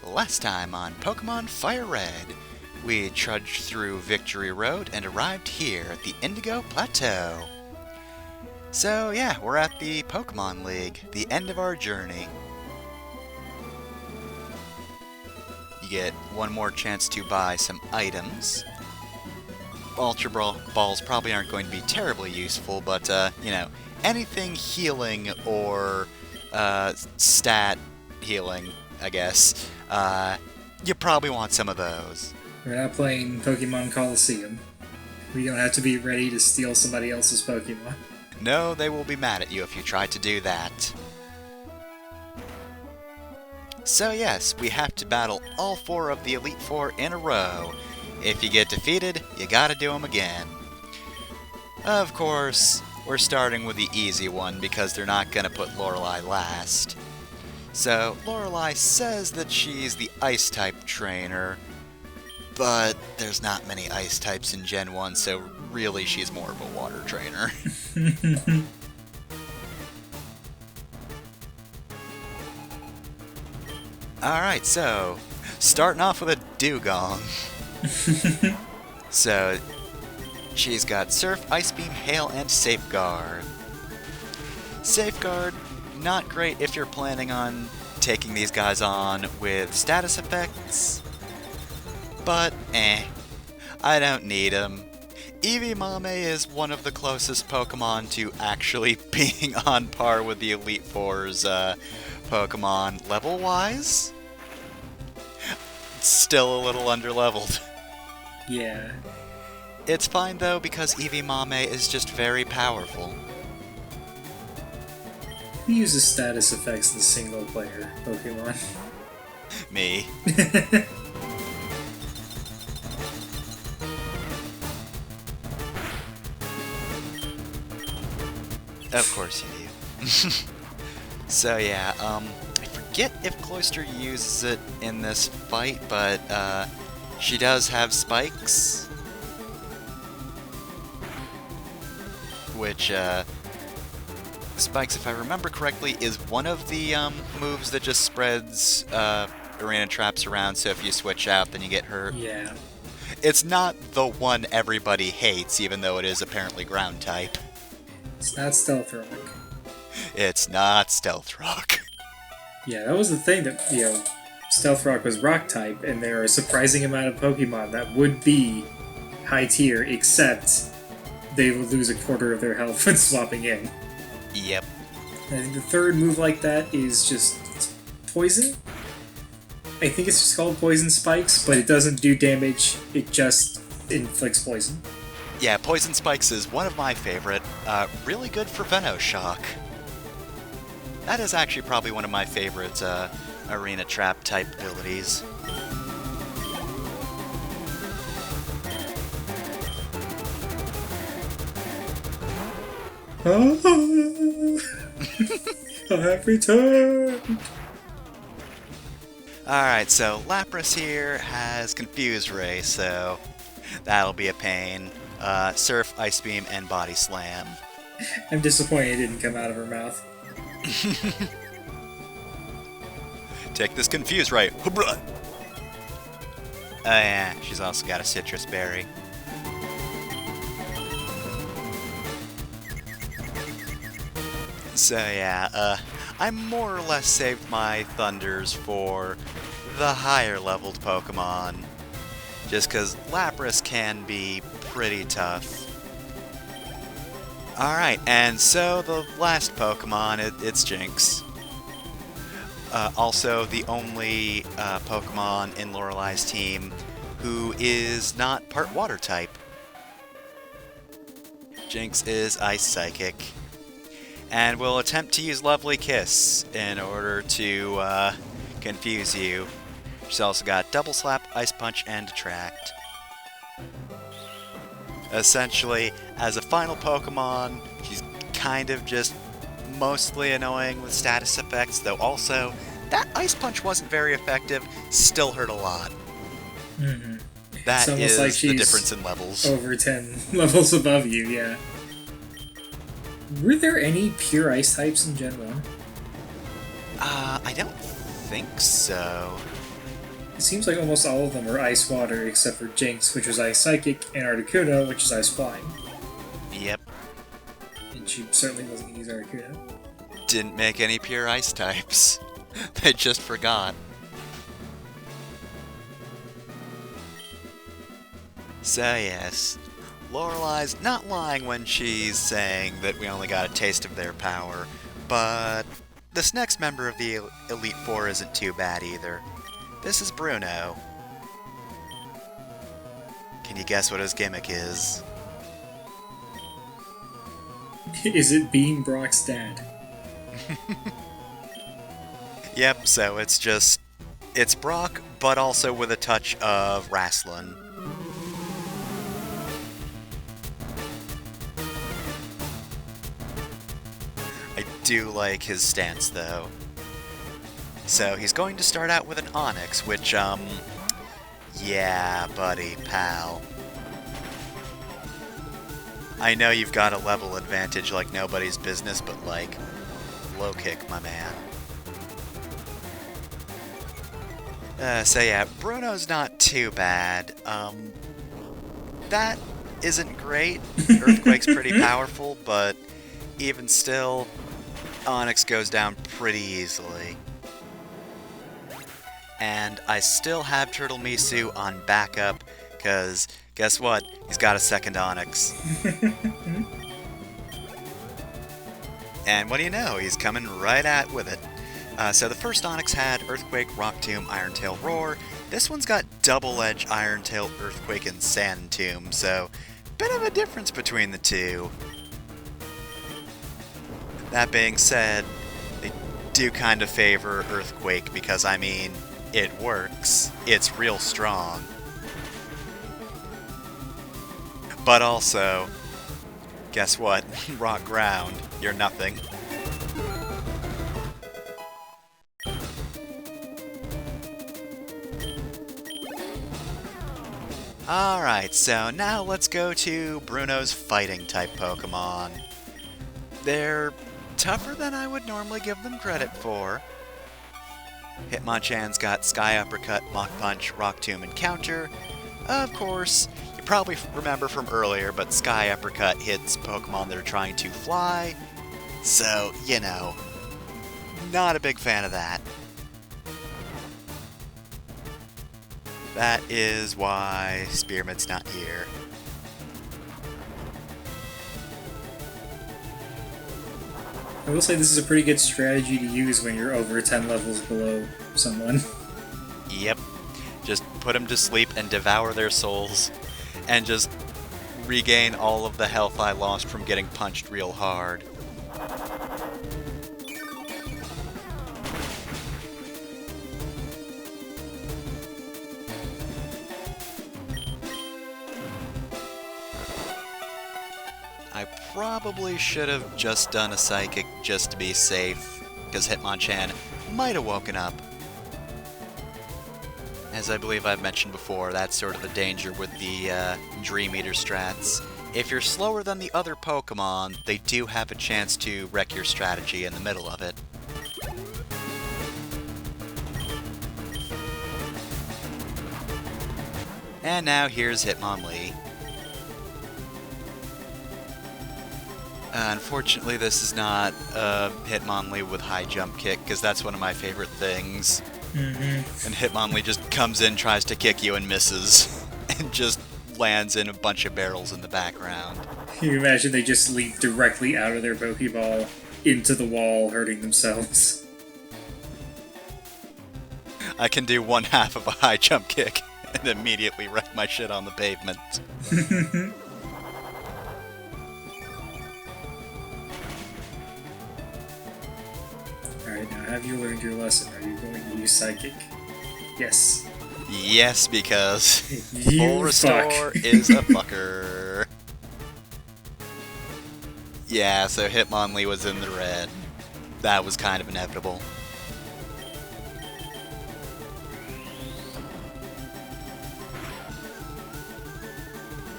Last time on Pokemon FireRed, we trudged through Victory Road and arrived here at the Indigo Plateau. So yeah, we're at the Pokemon League, the end of our journey. You get one more chance to buy some items. Ultra Balls probably aren't going to be terribly useful, but, anything healing or stat healing, I guess, you probably want some of those. We're not playing Pokemon Coliseum. We don't have to be ready to steal somebody else's Pokemon. No, they will be mad at you if you try to do that. So yes, we have to battle all 4 of the Elite Four in a row. If you get defeated, you gotta do them again. Of course, we're starting with the easy one because they're not gonna put Lorelei last. So, Lorelei says that she's the Ice-type trainer, but there's not many Ice types in Gen 1, so really she's more of a Water trainer. Alright, so, starting off with a Dugong. So, she's got Surf, Ice Beam, Hail, and Safeguard. Safeguard, not great if you're planning on taking these guys on with status effects, but I don't need them. Eevee Mame is one of the closest Pokemon to actually being on par with the Elite Four's Pokemon level-wise. Still a little underleveled. Yeah. It's fine though, because Eevee Mame is just very powerful. Who uses status effects in single-player Pokemon? Me. Of course you do. So yeah, I forget if Cloyster uses it in this fight, but she does have spikes. Which, spikes, if I remember correctly, is one of the moves that just spreads arena traps around, so if you switch out, then you get hurt. Yeah. It's not the one everybody hates, even though it is apparently ground type. It's not Stealth Rock. It's not Stealth Rock. Yeah, that was the thing that, Stealth Rock was Rock type, and there are a surprising amount of Pokemon that would be high tier, except they would lose a quarter of their health when swapping in. Yep. I think the third move like that is just Poison? I think it's just called Poison Spikes, but it doesn't do damage, it just inflicts poison. Yeah, Poison Spikes is one of my favorite. Really good for Venoshock. That is actually probably one of my favorite arena trap type abilities. I have returned! Alright, so Lapras here has Confuse Ray, so that'll be a pain. Surf, Ice Beam, and Body Slam. I'm disappointed it didn't come out of her mouth. Take this Confuse Ray. Oh yeah, she's also got a Citrus Berry. So yeah, I more or less saved my Thunders for the higher leveled Pokemon, just because Lapras can be pretty tough. Alright, and so the last Pokemon, it's Jinx. Also the only Pokemon in Lorelei's team who is not part Water type. Jinx is Ice Psychic, and will attempt to use Lovely Kiss in order to confuse you. She's also got Double Slap, Ice Punch, and Attract. Essentially, as a final Pokemon, she's kind of just mostly annoying with status effects, though also, that Ice Punch wasn't very effective, still hurt a lot. Mm-hmm. That is like the difference in levels. Over 10 levels above you, yeah. Were there any pure ice types in Gen 1? I don't think so. It seems like almost all of them were Ice Water, except for Jinx, which was Ice Psychic, and Articuno, which is Ice Flying. Yep. And she certainly wasn't going to use Articuno. Didn't make any pure ice types. They just forgot. So yes, Lorelai's not lying when she's saying that we only got a taste of their power, but this next member of the Elite Four isn't too bad either. This is Bruno. Can you guess what his gimmick is? Is it being Brock's dad? Yep, so it's Brock, but also with a touch of wrestling. I do like his stance, though. So he's going to start out with an Onyx, which, yeah, buddy, pal. I know you've got a level advantage like nobody's business, but, like, low kick, my man. So yeah, Bruno's not too bad. That isn't great. Earthquake's pretty powerful, but even still, Onyx goes down pretty easily. And I still have Turtle Misu on backup, because guess what? He's got a second Onyx. And what do you know? He's coming right at with it. So the first Onyx had Earthquake, Rock Tomb, Iron Tail, Roar. This one's got Double Edge, Iron Tail, Earthquake, and Sand Tomb, so bit of a difference between the two. That being said, they do kind of favor Earthquake because, I mean, it works. It's real strong. But also, guess what? Rock Ground, you're nothing. Alright, so now let's go to Bruno's fighting-type Pokemon. They're tougher than I would normally give them credit for. Hitmonchan's got Sky Uppercut, Mach Punch, Rock Tomb, and Counter. Of course, you probably remember from earlier, but Sky Uppercut hits Pokemon that are trying to fly. So, you know, not a big fan of that. That is why Spearmint's not here. I will say this is a pretty good strategy to use when you're over 10 levels below someone. Yep. Just put them to sleep and devour their souls, and just regain all of the health I lost from getting punched real hard. I probably should have just done a Psychic just to be safe, because Hitmonchan might have woken up. As I believe I've mentioned before, that's sort of the danger with the Dream Eater strats. If you're slower than the other Pokemon, they do have a chance to wreck your strategy in the middle of it. And now here's Hitmonlee. Unfortunately, this is not Hitmonlee with high jump kick, because that's one of my favorite things. And Hitmonlee just comes in, tries to kick you, and misses. And just lands in a bunch of barrels in the background. Can you imagine they just leap directly out of their Pokeball into the wall, hurting themselves? I can do one half of a high jump kick and immediately wreck my shit on the pavement. Alright, now have you learned your lesson? Are you going to use Psychic? Yes. Yes, because You Full Restore is a fucker. Yeah, so Hitmonlee was in the red. That was kind of inevitable.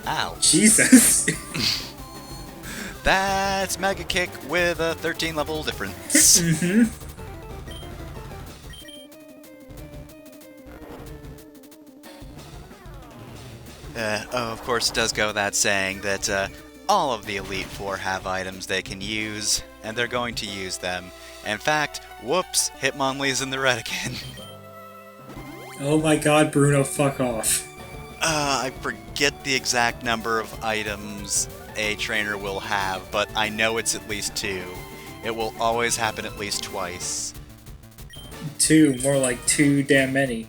Ow. Jesus! That's Mega Kick with a 13 level difference. Of course, it does go without saying that all of the Elite Four have items they can use, and they're going to use them. In fact, whoops, Hitmonlee's in the red again. Oh my god, Bruno, fuck off. I forget the exact number of items a trainer will have, but I know it's at least 2. It will always happen at least twice. 2, more like 2 damn many.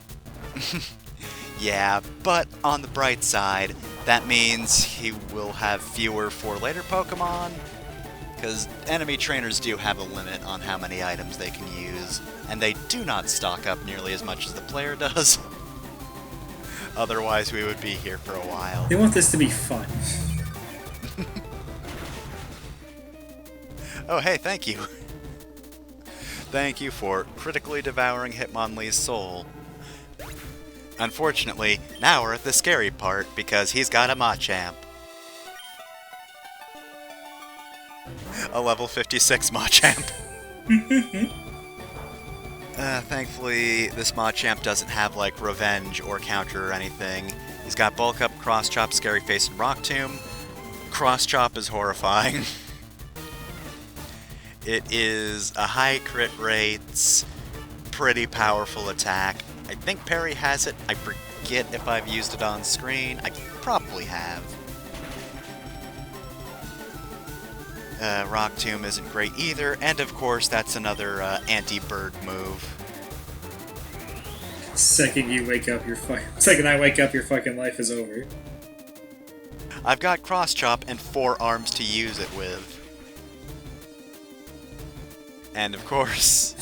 Yeah, but on the bright side, that means he will have fewer for later Pokemon, because enemy trainers do have a limit on how many items they can use, and they do not stock up nearly as much as the player does. Otherwise, we would be here for a while. They want this to be fun. Oh, hey, thank you. Thank you for critically devouring Hitmonlee's soul. Unfortunately, now we're at the scary part, because he's got a Machamp. A level 56 Machamp. Thankfully, this Machamp doesn't have, like, Revenge or Counter or anything. He's got Bulk Up, Cross Chop, Scary Face, and Rock Tomb. Cross Chop is horrifying. It is a high crit rate, pretty powerful attack. I think Parry has it. I forget if I've used it on screen. I probably have. Rock Tomb isn't great either, and of course that's another anti-bird move. Second I wake up, your fucking life is over. I've got Cross Chop and 4 arms to use it with. And of course...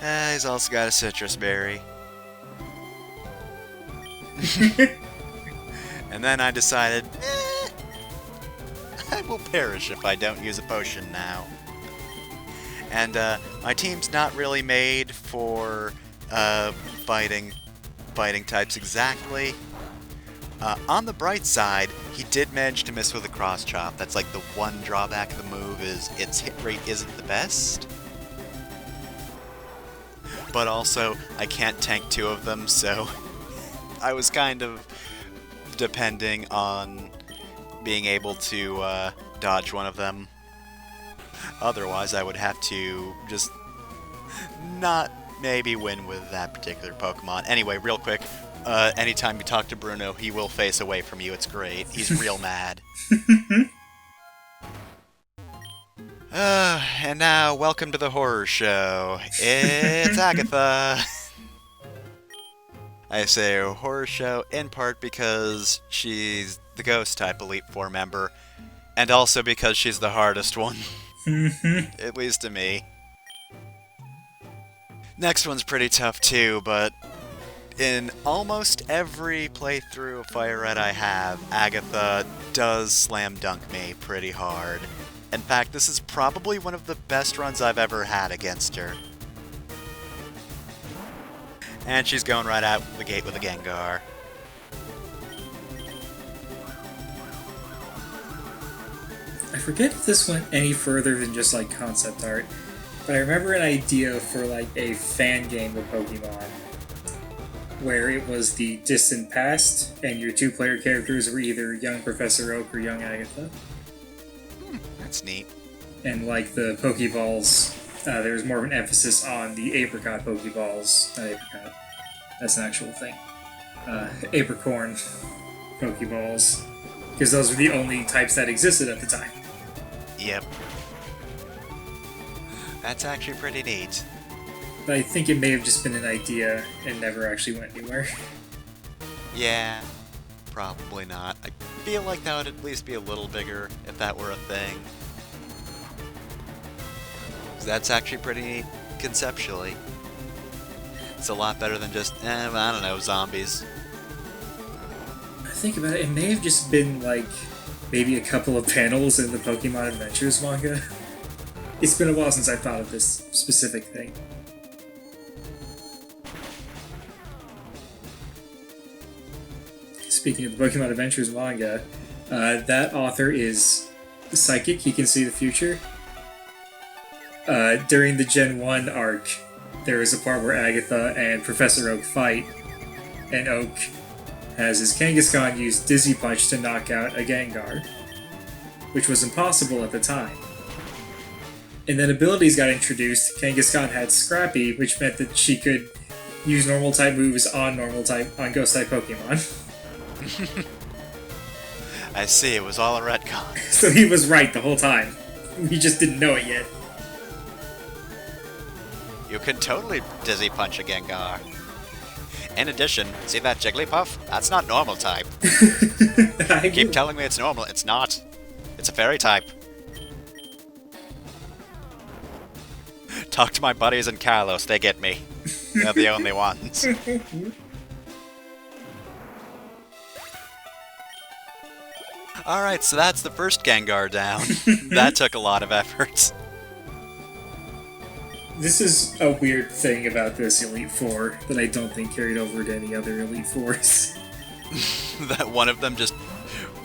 he's also got a Citrus Berry. And then I decided, I will perish if I don't use a potion now. And my team's not really made for fighting types exactly. On the bright side, he did manage to miss with a Cross Chop. That's like the one drawback of the move, is its hit rate isn't the best. But also, I can't tank 2 of them, so I was kind of depending on being able to dodge one of them. Otherwise, I would have to just not maybe win with that particular Pokemon. Anyway, real quick, anytime you talk to Bruno, he will face away from you. It's great. He's real mad. And now, welcome to the horror show. It's Agatha. I say horror show in part because she's the ghost type Elite Four member, and also because she's the hardest one. At least to me. Next one's pretty tough too, but in almost every playthrough of FireRed I have, Agatha does slam dunk me pretty hard. In fact, this is probably one of the best runs I've ever had against her. And she's going right out the gate with a Gengar. I forget if this went any further than just like concept art, but I remember an idea for like a fan game of Pokemon where it was the distant past and your 2 player characters were either young Professor Oak or young Agatha. That's neat. And like the Pokeballs, there was more of an emphasis on the apricot Pokeballs. Not apricot. That's an actual thing. Apricorn Pokeballs. Because those were the only types that existed at the time. Yep. That's actually pretty neat. But I think it may have just been an idea and never actually went anywhere. Yeah, probably not. I feel like that would at least be a little bigger if that were a thing. 'Cause that's actually pretty neat conceptually. It's a lot better than just, I don't know, zombies. I think about it, it may have just been like maybe a couple of panels in the Pokemon Adventures manga. It's been a while since I thought of this specific thing. Speaking of the Pokemon Adventures manga, that author is psychic, he can see the future. During the Gen 1 arc, there is a part where Agatha and Professor Oak fight, and Oak has his Kangaskhan use Dizzy Punch to knock out a Gengar, which was impossible at the time. And then abilities got introduced. Kangaskhan had Scrappy, which meant that she could use normal type moves on ghost type Pokemon. I see, it was all a retcon. So he was right the whole time. We just didn't know it yet. You can totally Dizzy Punch a Gengar. In addition, see that Jigglypuff? That's not normal type. Keep telling me it's normal. It's not. It's a fairy type. Talk to my buddies in Kalos, they get me. They're the only ones. Alright, so that's the first Gengar down. That took a lot of effort. This is a weird thing about this Elite Four that I don't think carried over to any other Elite Fours. That one of them just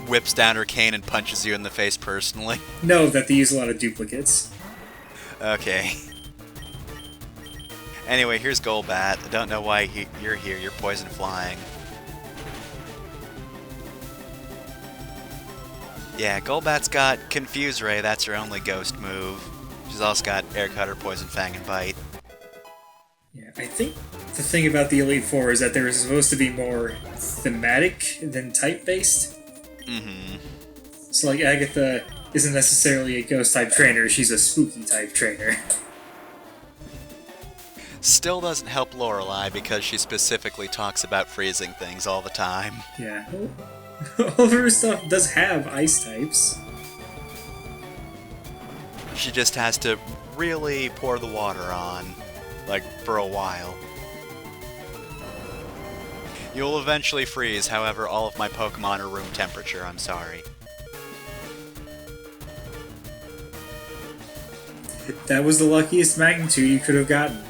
whips down her cane and punches you in the face personally. No, that they use a lot of duplicates. Okay. Anyway, here's Golbat. I don't know why you're here. You're poison flying. Yeah, Golbat's got Confuse Ray. That's her only ghost move. She's also got Air Cutter, Poison Fang, and Bite. Yeah, I think the thing about the Elite Four is that they're supposed to be more thematic than type-based. Mm-hmm. So, like, Agatha isn't necessarily a ghost-type trainer, she's a spooky-type trainer. Still doesn't help Lorelei because she specifically talks about freezing things all the time. Yeah. All of her stuff does have ice types. She just has to really pour the water on, like, for a while. You'll eventually freeze, however, all of my Pokemon are room temperature, I'm sorry. That was the luckiest magnitude you could have gotten.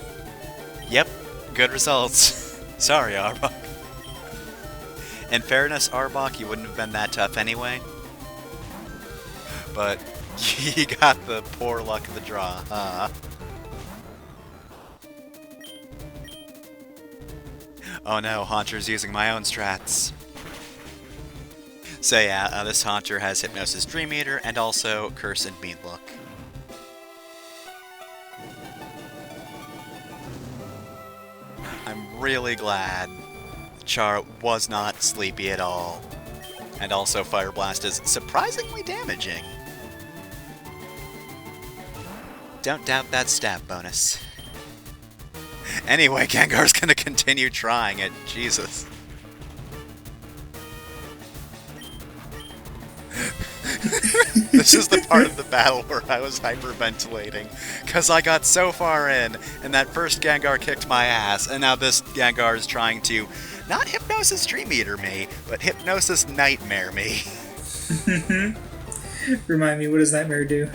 Yep, good results. Sorry, Arbok. In fairness, Arbok, you wouldn't have been that tough anyway. But you got the poor luck of the draw, huh? Oh no, Haunter's using my own strats. So yeah, this Haunter has Hypnosis Dream Eater and also Curse and Mean Look. I'm really glad Char was not sleepy at all. And also Fire Blast is surprisingly damaging. Don't doubt that stab bonus. Anyway, Gengar's gonna continue trying it. Jesus. This is the part of the battle where I was hyperventilating, because I got so far in, and that first Gengar kicked my ass, and now this Gengar is trying to not Hypnosis Dream Eater me, but Hypnosis Nightmare me. Remind me, what does Nightmare do?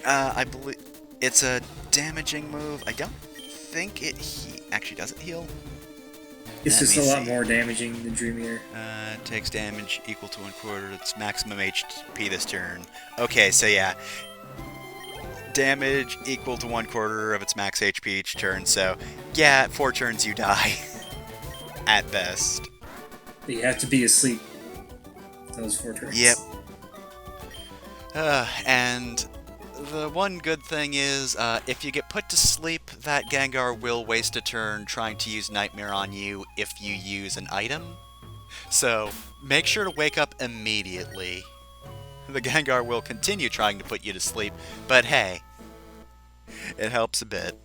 I believe it's a damaging move. I don't think it actually does it heal. It's just a lot more damaging than Dream Eater. Takes damage equal to 1/4 its maximum HP this turn. Okay, so yeah. Damage equal to 1/4 of its max HP each turn, so yeah, 4 turns you die. At best. But you have to be asleep those 4 turns. Yep. And the one good thing is, if you get put to sleep, that Gengar will waste a turn trying to use Nightmare on you if you use an item. So, make sure to wake up immediately. The Gengar will continue trying to put you to sleep, but hey, it helps a bit.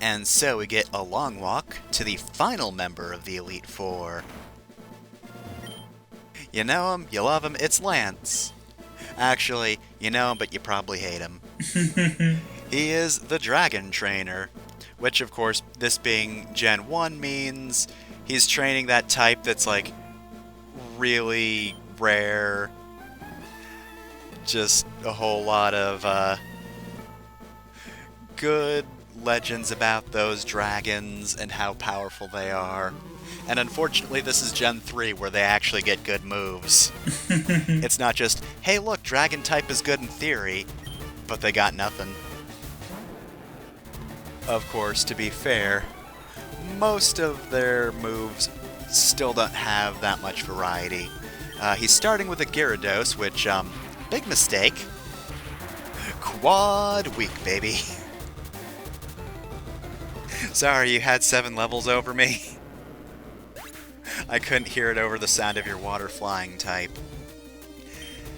And so we get a long walk to the final member of the Elite Four. You know him, you love him, it's Lance. Actually, you know him, but you probably hate him. He is the Dragon Trainer, which of course, this being Gen 1 means he's training that type that's like really rare. Just a whole lot of good legends about those dragons and how powerful they are. And unfortunately, this is Gen 3 where they actually get good moves. It's not just, hey look, dragon type is good in theory, but they got nothing. Of course, to be fair, most of their moves still don't have that much variety. He's starting with a Gyarados, which, big mistake. Quad weak, baby. Sorry, you had 7 levels over me. I couldn't hear it over the sound of your water flying type.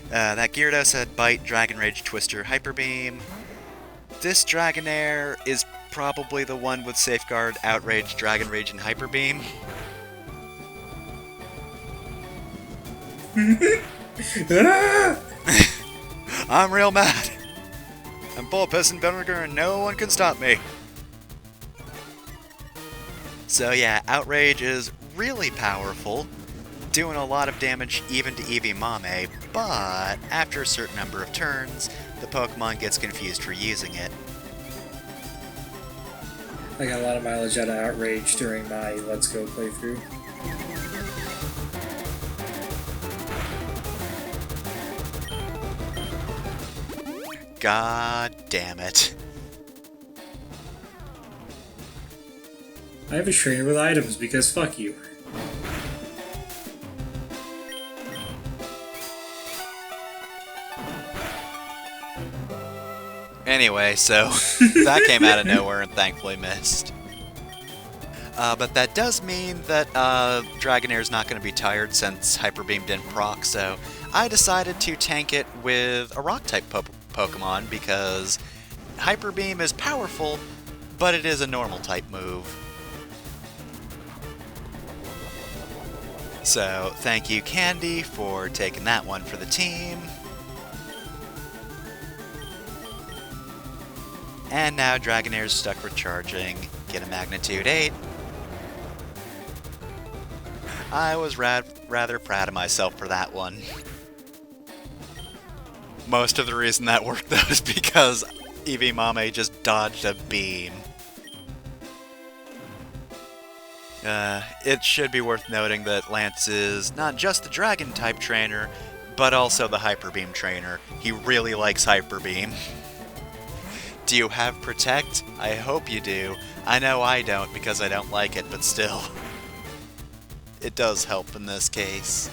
That Gyarados had Bite, Dragon Rage, Twister, Hyper Beam. This Dragonair is probably the one with Safeguard, Outrage, Dragon Rage, and Hyper Beam. I'm real mad. I'm full of piss and vinegar and no one can stop me. So yeah, Outrage is really powerful, doing a lot of damage even to Eevee Mame, but after a certain number of turns, the Pokemon gets confused for using it. I got a lot of mileage out of Outrage during my Let's Go playthrough. God damn it. I have a trainer with items because fuck you. Anyway, so that came out of nowhere and thankfully missed. But that does mean that Dragonair's not going to be tired since Hyper Beam didn't proc, so I decided to tank it with a Rock-type Pokemon because Hyper Beam is powerful, but it is a normal-type move. So, thank you, Candy, for taking that one for the team. And now Dragonair's stuck recharging. Get a Magnitude 8. I was rather proud of myself for that one. Most of the reason that worked, though, is because Eevee Mame just dodged a beam. It should be worth noting that Lance is not just the Dragon-type trainer, but also the Hyper Beam trainer. He really likes Hyper Beam. Do you have Protect? I hope you do. I know I don't because I don't like it, but still. It does help in this case.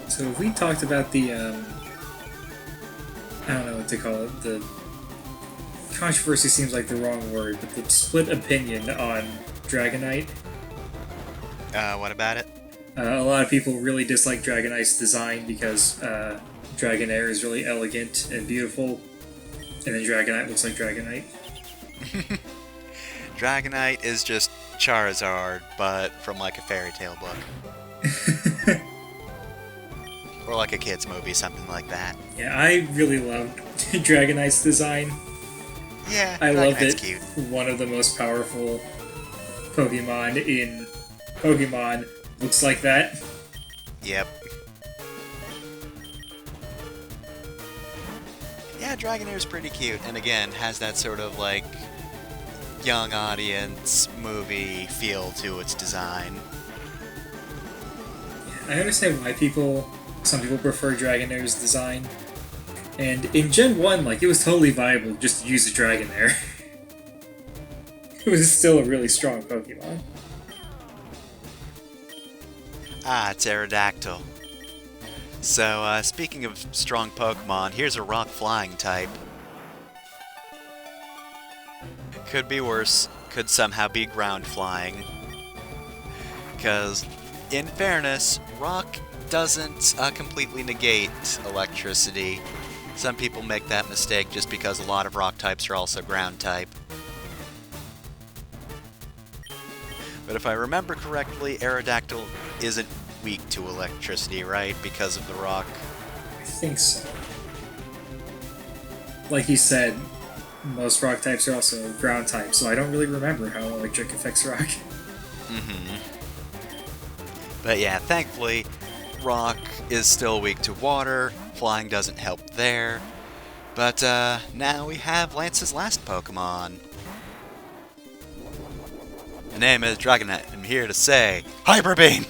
So we talked about the, I don't know what to call it, the controversy seems like the wrong word, but the split opinion on Dragonite. What about it? A lot of people really dislike Dragonite's design because Dragonair is really elegant and beautiful, and then Dragonite looks like Dragonite. Dragonite is just Charizard, but from like a fairy tale book. Or like a kid's movie, something like that. Yeah, I really loved Dragonite's design. Yeah, I loved it. Cute. One of the most powerful Pokemon in Pokemon looks like that. Yep. Yeah, Dragonair's pretty cute, and again, has that sort of like young audience movie feel to its design. I understand why some people prefer Dragonair's design. And in Gen 1, like, it was totally viable just to use a Dragonair. It was still a really strong Pokemon. Ah, Pterodactyl. So, speaking of strong Pokemon, here's a rock flying type. Could be worse, could somehow be ground flying. Because, in fairness, rock doesn't completely negate electricity. Some people make that mistake just because a lot of rock types are also ground type. But if I remember correctly, Aerodactyl isn't weak to electricity, right? Because of the rock. I think so. Like you said, most rock types are also ground types, so I don't really remember how electric affects rock. Mm-hmm. But yeah, thankfully, rock is still weak to water, flying doesn't help there. But now we have Lance's last Pokemon. name is Dragonite. I'm here to say Hyper Beam!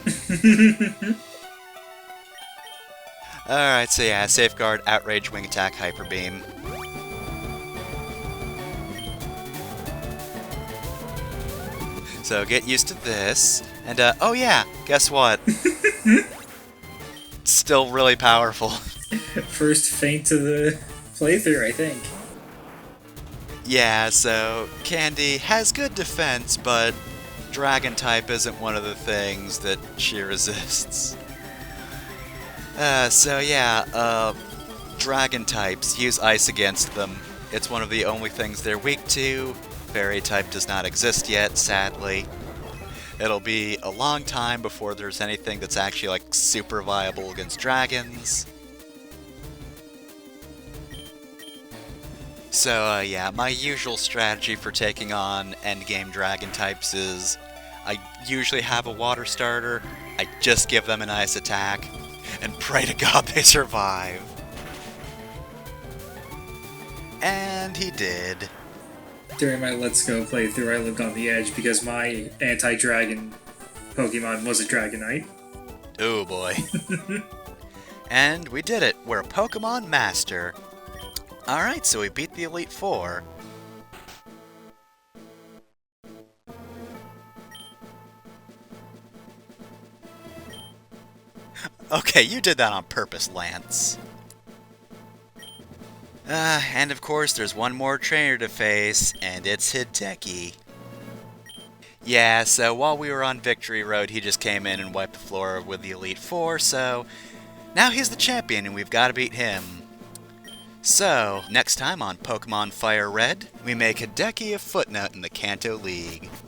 Alright, so yeah, Safeguard, Outrage, Wing Attack, Hyper Beam. So get used to this. And, oh yeah, guess what? Still really powerful. First feint of the playthrough, I think. Yeah, so Candy has good defense, but Dragon type isn't one of the things that she resists. Dragon types use ice against them. It's one of the only things they're weak to. Fairy type does not exist yet, sadly. It'll be a long time before there's anything that's actually, like, super viable against dragons. So, yeah, my usual strategy for taking on endgame dragon types is I usually have a water starter, I just give them an ice attack, and pray to God they survive. And he did. During my Let's Go playthrough, I lived on the edge because my anti-dragon Pokemon was a Dragonite. Oh boy. And we did it. We're a Pokemon Master. Alright, so we beat the Elite Four. Okay, you did that on purpose, Lance. And of course, there's one more trainer to face, and it's Hideki. Yeah, so while we were on Victory Road, he just came in and wiped the floor with the Elite Four, so now he's the champion, and we've got to beat him. So, next time on Pokemon FireRed, we make Hideki a footnote in the Kanto League.